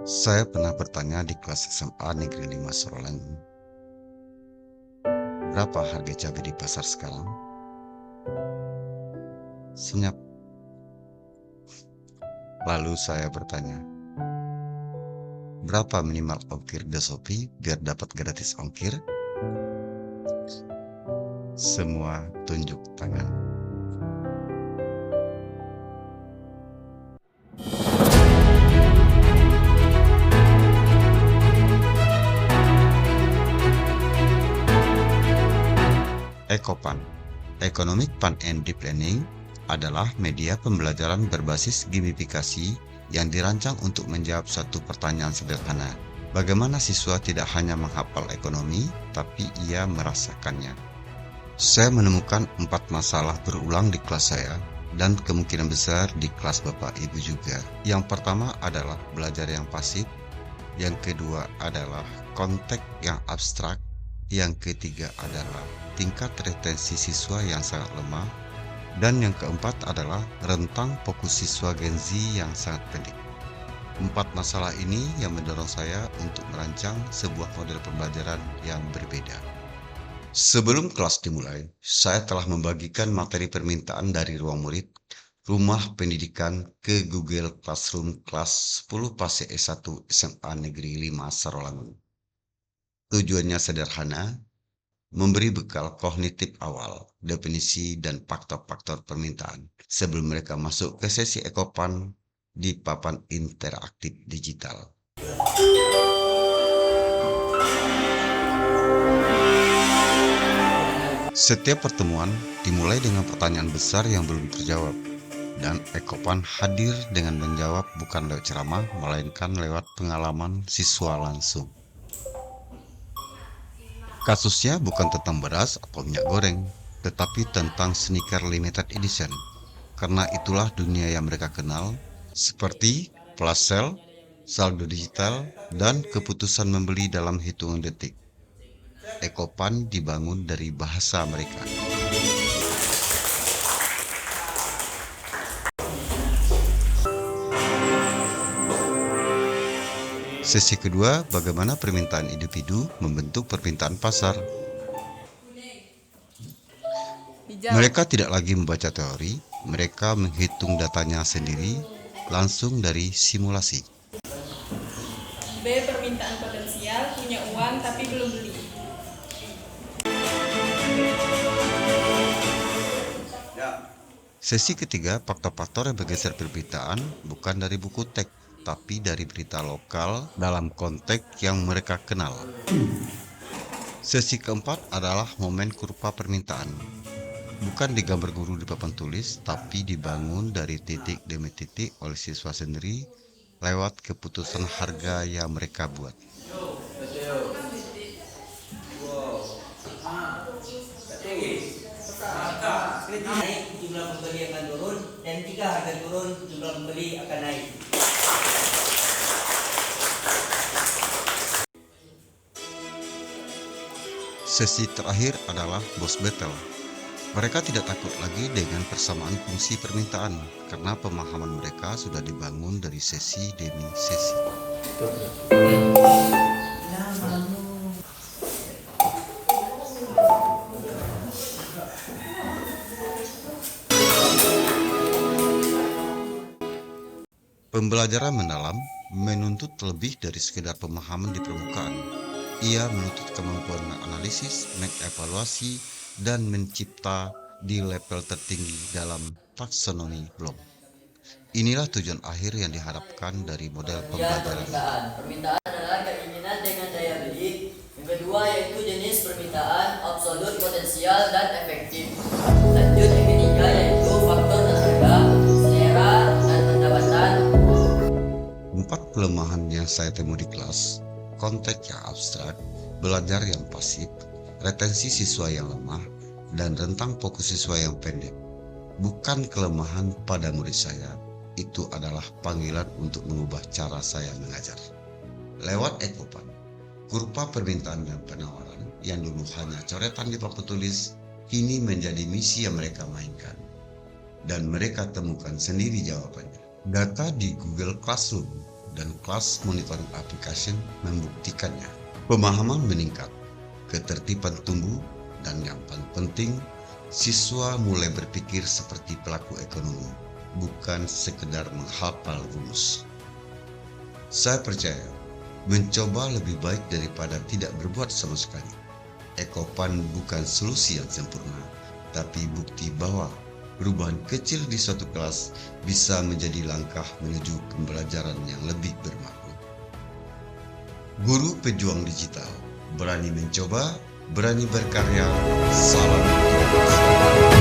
Saya pernah bertanya di kelas SMA Negeri 5 Sorolan, berapa harga cabai di pasar sekarang? Senyap. Lalu saya bertanya, berapa minimal ongkir di Shopee biar dapat gratis ongkir? Semua tunjuk tangan. Ekopan, Economic Fun and Deep Learning, adalah media pembelajaran berbasis gamifikasi yang dirancang untuk menjawab satu pertanyaan sederhana. Bagaimana siswa tidak hanya menghafal ekonomi, tapi ia merasakannya. Saya menemukan 4 masalah berulang di kelas saya, dan kemungkinan besar di kelas Bapak Ibu juga. Yang pertama adalah belajar yang pasif, yang kedua adalah konteks yang abstrak, yang ketiga adalah tingkat retensi siswa yang sangat lemah, dan yang keempat adalah rentang fokus siswa Gen Z yang sangat pendek. 4 masalah ini yang mendorong saya untuk merancang sebuah model pembelajaran yang berbeda. Sebelum kelas dimulai, saya telah membagikan materi permintaan dari ruang murid, rumah pendidikan ke Google Classroom kelas 10 PASE S1 SMA Negeri 5 Sarolangun. Tujuannya sederhana, memberi bekal kognitif awal, definisi, dan faktor-faktor permintaan sebelum mereka masuk ke sesi Ekopan di papan interaktif digital. Setiap pertemuan dimulai dengan pertanyaan besar yang belum terjawab, dan Ekopan hadir dengan menjawab bukan lewat ceramah, melainkan lewat pengalaman siswa langsung. Kasusnya bukan tentang beras atau minyak goreng, tetapi tentang sneaker limited edition. Karena itulah dunia yang mereka kenal, seperti flash sale, saldo digital, dan keputusan membeli dalam hitungan detik. Ekopan dibangun dari bahasa mereka. Sesi kedua, bagaimana permintaan individu membentuk permintaan pasar. Mereka tidak lagi membaca teori, mereka menghitung datanya sendiri, langsung dari simulasi. B. Permintaan potensial, punya uang tapi belum beli. Sesi ketiga, faktor-faktor yang bergeser permintaan bukan dari buku teks, tapi dari berita lokal dalam konteks yang mereka kenal. Sesi keempat adalah momen kurva permintaan. Bukan digambar guru di papan tulis, tapi dibangun dari titik demi titik oleh siswa sendiri lewat keputusan harga yang mereka buat. Naik, jumlah pembeli akan turun, dan jika harga turun, jumlah pembeli akan naik. Sesi terakhir adalah boss battle. Mereka tidak takut lagi dengan persamaan fungsi permintaan, karena pemahaman mereka sudah dibangun dari sesi demi sesi. Pembelajaran mendalam menuntut lebih dari sekedar pemahaman di permukaan. Ia menuntut kemampuan menganalisis, mengevaluasi, dan mencipta di level tertinggi dalam taksonomi blok. Inilah tujuan akhir yang diharapkan dari model pembelajaran. Permintaan adalah keinginan dengan daya beli. Yang kedua yaitu jenis permintaan, absolut, potensial, dan efektif. Lanjut yang ketiga yaitu faktor harga, selera, dan pendapatan. 4 kelemahan yang saya temui di kelas: konteks yang abstrak, belajar yang pasif, retensi siswa yang lemah, dan rentang fokus siswa yang pendek. Bukan kelemahan pada murid saya, itu adalah panggilan untuk mengubah cara saya mengajar. Lewat Ekopan, kurva permintaan dan penawaran yang dulu hanya coretan di papan tulis, kini menjadi misi yang mereka mainkan. Dan mereka temukan sendiri jawabannya. Data di Google Classroom dan kelas monitoring application membuktikannya. Pemahaman meningkat, ketertiban tumbuh, dan yang paling penting, siswa mulai berpikir seperti pelaku ekonomi, bukan sekedar menghafal rumus. Saya percaya, mencoba lebih baik daripada tidak berbuat sama sekali. Ekopan bukan solusi yang sempurna, tapi bukti bahwa perubahan kecil di suatu kelas bisa menjadi langkah menuju pembelajaran yang lebih bermakna. Guru pejuang digital, berani mencoba, berani berkarya, salam inovasi.